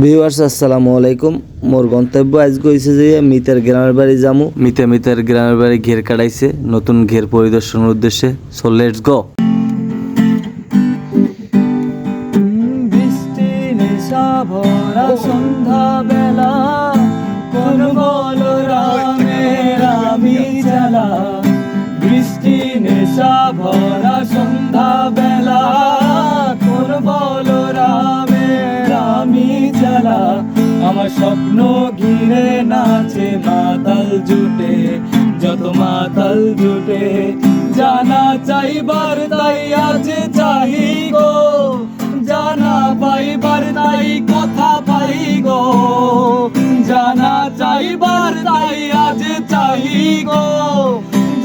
Viewers আসসালামু আলাইকুম। মোর গন্তব্য আজকে হয়েছে যে মিতের গ্রামের বাড়ি যামু। মিতের গ্রামের বাড়ি ঘের কাটাইছে নতুন ঘের পরিদর্শনের উদ্দেশ্যে। So let's go. বৃষ্টি নেশা ভরা সন্ধ্যা বেলা, কোন বলো রামের আমি জ্বালা। বৃষ্টি নেশা ভরা সন্ধ্যা বেলা, কোন বলো রামের আমি জ্বালা। আমার স্বপ্ন ঘিরে নাচে মাতাল জুটে, যত মাতাল জুটে। জানা চাইবার তাই আজ চাহি গো, জানা পাইবার তাই কথা পাই গো। জানা চাইবার তাই আজ চাহি গো,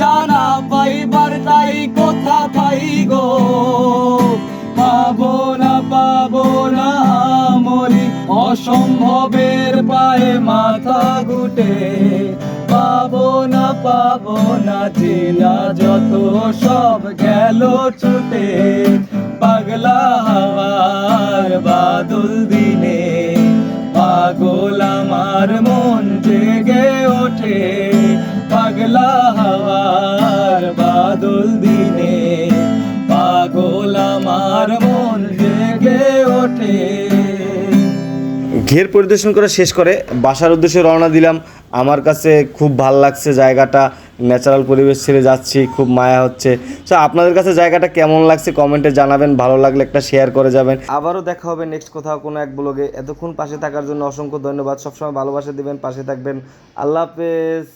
জানা পাইবার তাই কথা পাই গো। পাবো না মরি অসম্ভবের পায়ে মাথা গুটে। পাবো না চেনা যত সব গেল ছুটে। পাগলা হাওয়ার বাদল দিনে, পাগল আমার মন জেগে ওঠে। পাগলা হাওয়ার বাদল দিনে, পাগল আমার মন জেগে ওঠে। ঘের পরিদর্শন করে শেষ করে বাসার উদ্দেশ্যে রওনা দিলাম। আমার কাছে খুব ভালো লাগছে জায়গাটা, ন্যাচারাল পরিবেশ ছেড়ে যাচ্ছি, খুব মায়া হচ্ছে। সো আপনাদের কাছে জায়গাটা কেমন লাগছে কমেন্টে জানাবেন, ভালো লাগলে একটা শেয়ার করে যাবেন। আবারও দেখা হবে নেক্সট কোথাও কোনো এক ব্লগে। এতক্ষণ পাশে থাকার জন্য অসংখ্য ধন্যবাদ। সবসময় ভালোবাসা দিবেন, পাশে থাকবেন। আল্লাহ হাফেজ।